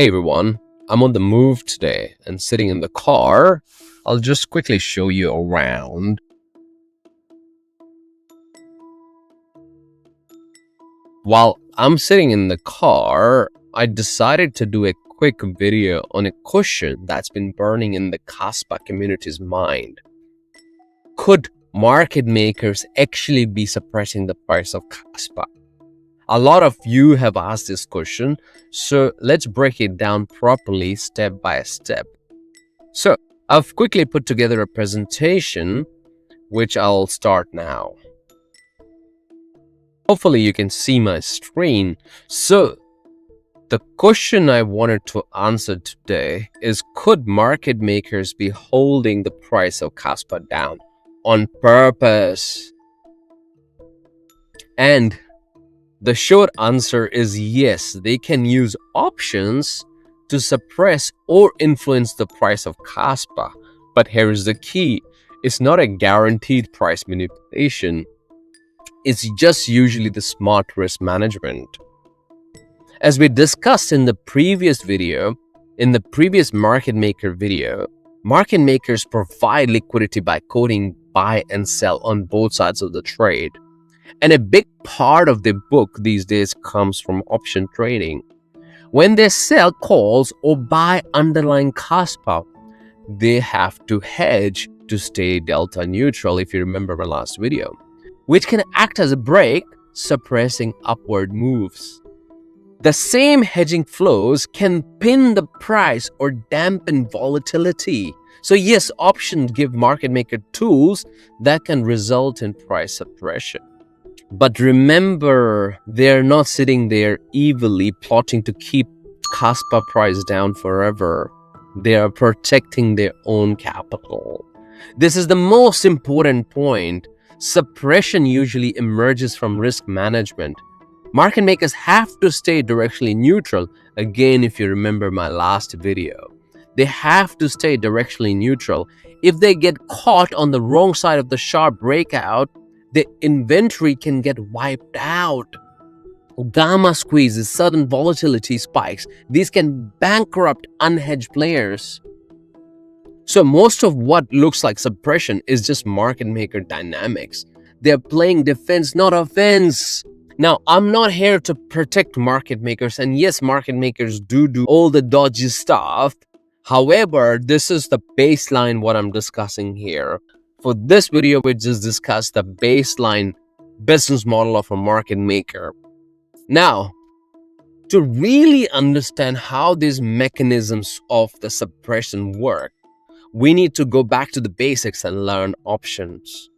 Hey everyone, I'm on the move today and sitting in the car. I'll just quickly show you around. While I'm sitting in the car, I decided to do a quick video on a question that's been burning in the Kaspa community's mind. Could market makers actually be suppressing the price of Kaspa? A lot of you have asked this question, so let's break it down properly step by step. So I've quickly put together a presentation, which I'll start now. Hopefully you can see my screen. So the question I wanted to answer today is, could market makers be holding the price of Kaspa down on purpose? And the short answer is yes, they can use options to suppress or influence the price of Kaspa. But here is the key. It's not a guaranteed price manipulation. It's just usually the smart risk management. As we discussed in the previous video, in the previous market maker video, market makers provide liquidity by quoting buy and sell on both sides of the trade. And a big part of the book these days comes from option trading. When they sell calls or buy underlying Kaspa, they have to hedge to stay delta neutral, if you remember my last video, which can act as a brake, suppressing upward moves. The same hedging flows can pin the price or dampen volatility. So yes, options give market maker tools that can result in price suppression. But remember, they're not sitting there evilly plotting to keep Kaspa price down forever. They are protecting their own capital. This is the most important point. Suppression usually emerges from risk management. Market makers have to stay directionally neutral. Again, if you remember my last video, they have to stay directionally neutral. If they get caught on the wrong side of the sharp breakout, the inventory can get wiped out. Gamma squeezes, sudden volatility spikes. These can bankrupt unhedged players. So most of what looks like suppression is just market maker dynamics. They're playing defense, not offense. Now, I'm not here to protect market makers. And yes, market makers do all the dodgy stuff. However, this is the baseline what I'm discussing here. For this video, we just discussed the baseline business model of a market maker. Now, to really understand how these mechanisms of the suppression work, we need to go back to the basics and learn options.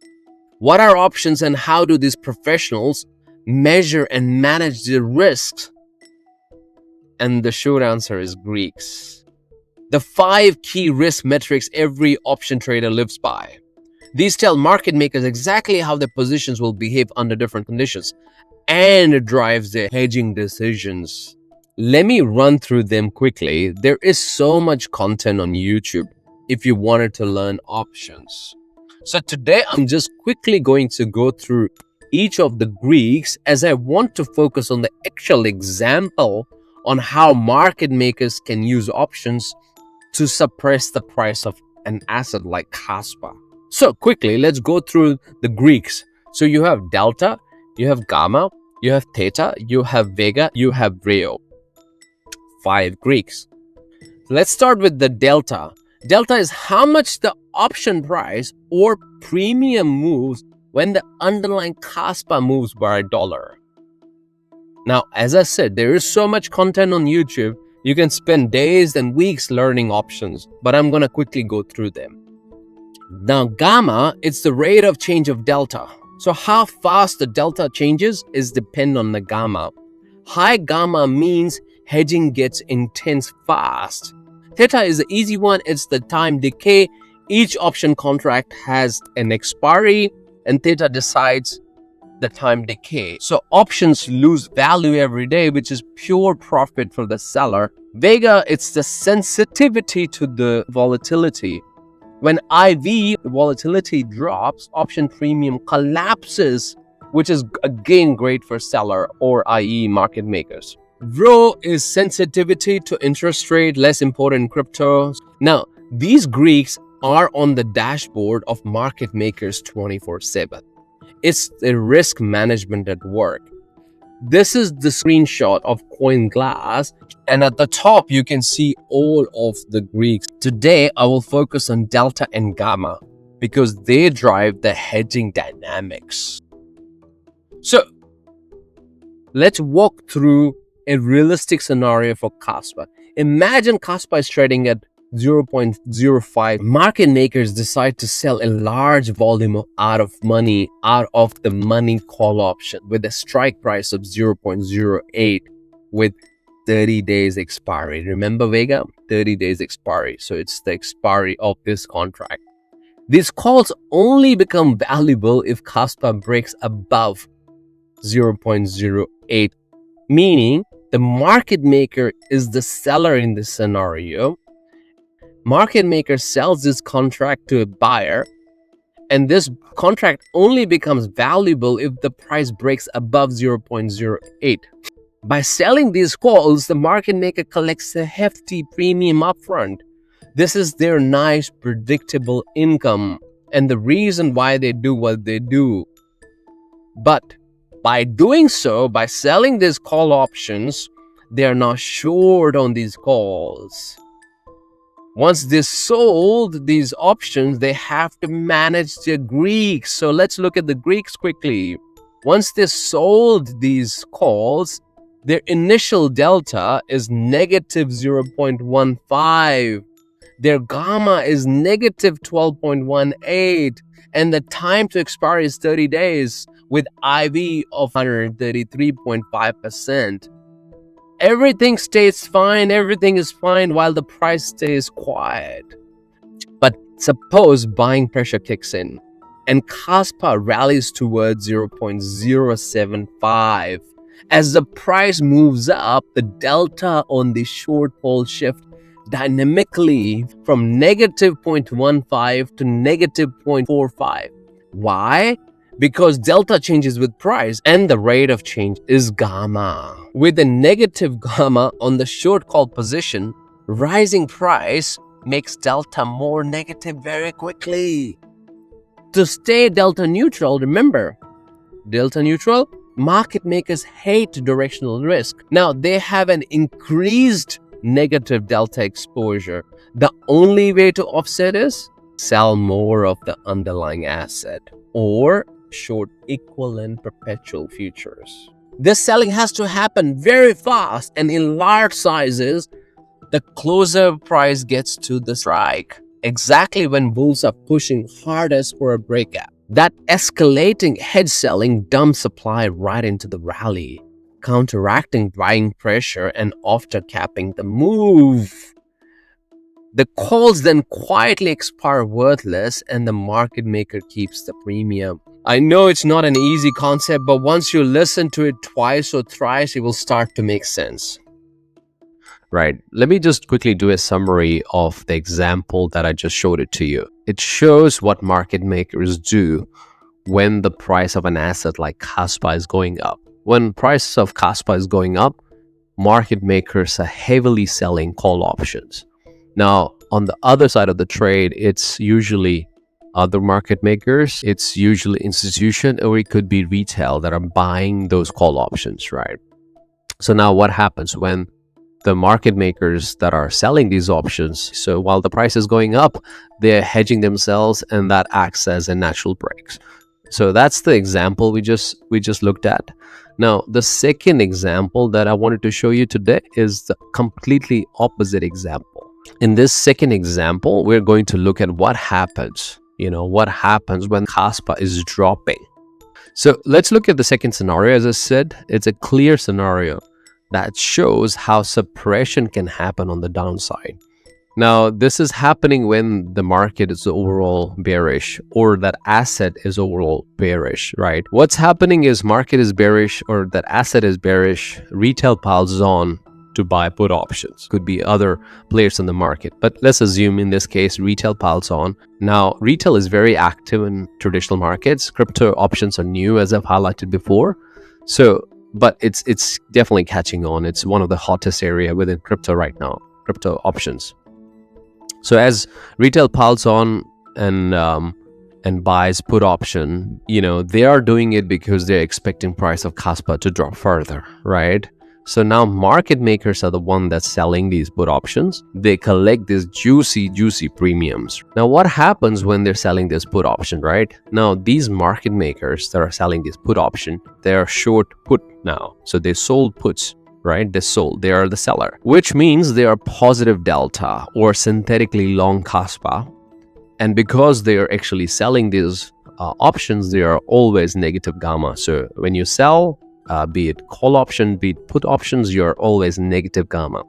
What are options and how do these professionals measure and manage the risks? And the short answer is Greeks. The 5 key risk metrics every option trader lives by. These tell market makers exactly how their positions will behave under different conditions, and it drives their hedging decisions. Let me run through them quickly. There is so much content on YouTube if you wanted to learn options. So today I'm just quickly going to go through each of the Greeks, as I want to focus on the actual example on how market makers can use options to suppress the price of an asset like Kaspa. So quickly, let's go through the Greeks. So you have delta, you have gamma, you have theta, you have Vega, you have Rho. 5 Greeks. Let's start with the delta. Delta is how much the option price or premium moves when the underlying Kaspa moves by $1. Now, as I said, there is so much content on YouTube. You can spend days and weeks learning options, but I'm going to quickly go through them. Now, gamma, it's the rate of change of delta. So how fast the delta changes is depend on the gamma. High gamma means hedging gets intense fast. Theta is the easy one. It's the time decay. Each option contract has an expiry and theta decides the time decay. So options lose value every day, which is pure profit for the seller. Vega, it's the sensitivity to the volatility. When IV volatility drops, option premium collapses, which is again great for seller or i.e. market makers. Rho is sensitivity to interest rate, less important in crypto. Now, these Greeks are on the dashboard of market makers 24/7. It's the risk management at work. This is the screenshot of CoinGlass, and at the top you can see all of the Greeks. Today I will focus on Delta and Gamma because they drive the hedging dynamics. So let's walk through a realistic scenario for Kaspa. Imagine Kaspa is trading at 0.05. Market makers decide to sell a large volume out of the money call option with a strike price of 0.08 with 30 days expiry. Remember Vega? 30 days expiry. So it's the expiry of this contract. These calls only become valuable if Kaspa breaks above 0.08, meaning the market maker is the seller in this scenario. Market maker sells this contract to a buyer, and this contract only becomes valuable if the price breaks above 0.08. By selling these calls, the market maker collects a hefty premium upfront. This is their nice, predictable income and the reason why they do what they do. But by doing so, by selling these call options, they are not short on these calls. Once they sold these options, they have to manage their Greeks. So let's look at the Greeks quickly. Once they sold these calls, their initial delta is negative 0.15. Their gamma is negative 12.18. And the time to expire is 30 days with IV of 133.5%. Everything stays fine, everything is fine while the price stays quiet. But suppose buying pressure kicks in and Kaspa rallies towards 0.075. As the price moves up, the delta on the short pole shift dynamically from negative 0.15 to negative 0.45. Why? Because delta changes with price and the rate of change is gamma. With a negative gamma on the short call position, rising price makes delta more negative very quickly. To stay delta neutral, remember, delta neutral, market makers hate directional risk. Now they have an increased negative delta exposure. The only way to offset is sell more of the underlying asset or short equivalent perpetual futures. This selling has to happen very fast and in large sizes. The closer price gets to the strike, exactly when bulls are pushing hardest for a breakout. That escalating hedge selling dumps supply right into the rally, counteracting buying pressure and after capping the move. The calls then quietly expire worthless and the market maker keeps the premium. I know it's not an easy concept, but once you listen to it twice or thrice, it will start to make sense. Right. Let me just quickly do a summary of the example that I just showed it to you. It shows what market makers do when the price of an asset like Kaspa is going up. When price of Kaspa is going up, market makers are heavily selling call options. Now, on the other side of the trade, it's usually other market makers, it's usually institution, or it could be retail that are buying those call options, right? So now what happens when the market makers that are selling these options, so while the price is going up, they're hedging themselves and that acts as a natural break. So that's the example we just looked at. Now, the second example that I wanted to show you today is the completely opposite example. In this second example, we're going to look at what happens when Kaspa is dropping. So let's look at the second scenario. As I said, it's a clear scenario that shows how suppression can happen on the downside. Now, this is happening when the market is overall bearish or that asset is overall bearish, right? What's happening is market is bearish or that asset is bearish, retail piles on to buy put options. Could be other players in the market, but let's assume in this case retail piles on. Now, retail is very active in traditional markets. Crypto options are new, as I've highlighted before. So but it's definitely catching on. It's one of the hottest area within crypto right now, crypto options. So as retail piles on and buys put option, they are doing it because they're expecting price of Kaspa to drop further, right? So now market makers are the one that's selling these put options. They collect these juicy premiums. Now what happens when they're selling this put option, right? Now these market makers that are selling this put option, they are short put now. So they sold puts, right? They are the seller, which means they are positive delta or synthetically long Kaspa. And because they are actually selling these options, they are always negative gamma. So when you sell, be it call option, be it put options, you're always negative gamma.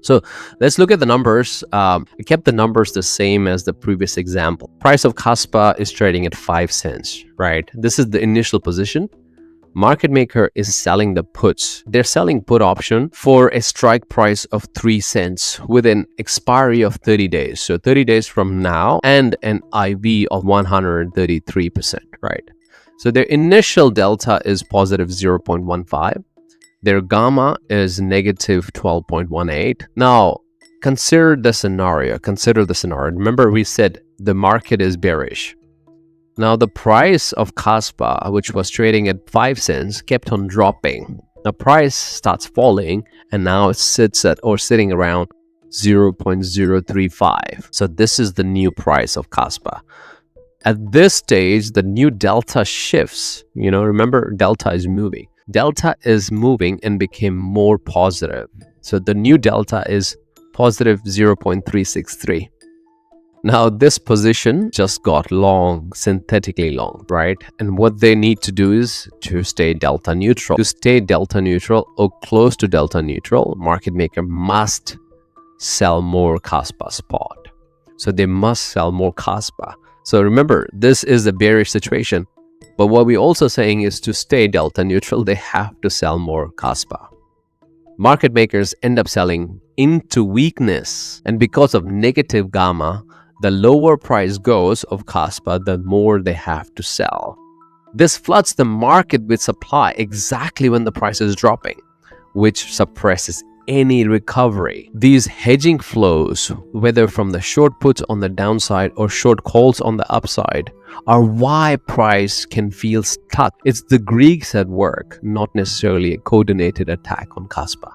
So let's look at the numbers. I kept the numbers the same as the previous example. Price of Kaspa is trading at 5 cents, right? This is the initial position. Market maker is selling the puts. They're selling put option for a strike price of 3 cents with an expiry of 30 days. So 30 days from now and an IV of 133%, right? So their initial delta is positive 0.15. Their gamma is negative 12.18. Now, consider the scenario. Remember, we said the market is bearish. Now, the price of Kaspa, which was trading at 5 cents, kept on dropping. The price starts falling, and now it sitting around 0.035. So this is the new price of Kaspa. At this stage, the new delta shifts. Remember, delta is moving. Delta is moving and became more positive. So the new delta is positive 0.363. Now, this position just got long, synthetically long, right? And what they need to do is to stay delta neutral. To stay delta neutral or close to delta neutral, market maker must sell more Kaspa spot. So they must sell more Kaspa. So remember, this is a bearish situation. But what we're also saying is to stay delta neutral, they have to sell more Kaspa. Market makers end up selling into weakness. And because of negative gamma, the lower price goes of Kaspa, the more they have to sell. This floods the market with supply exactly when the price is dropping, which suppresses any recovery. These hedging flows, whether from the short puts on the downside or short calls on the upside, are why price can feel stuck. It's the Greeks at work, not necessarily a coordinated attack on Kaspa.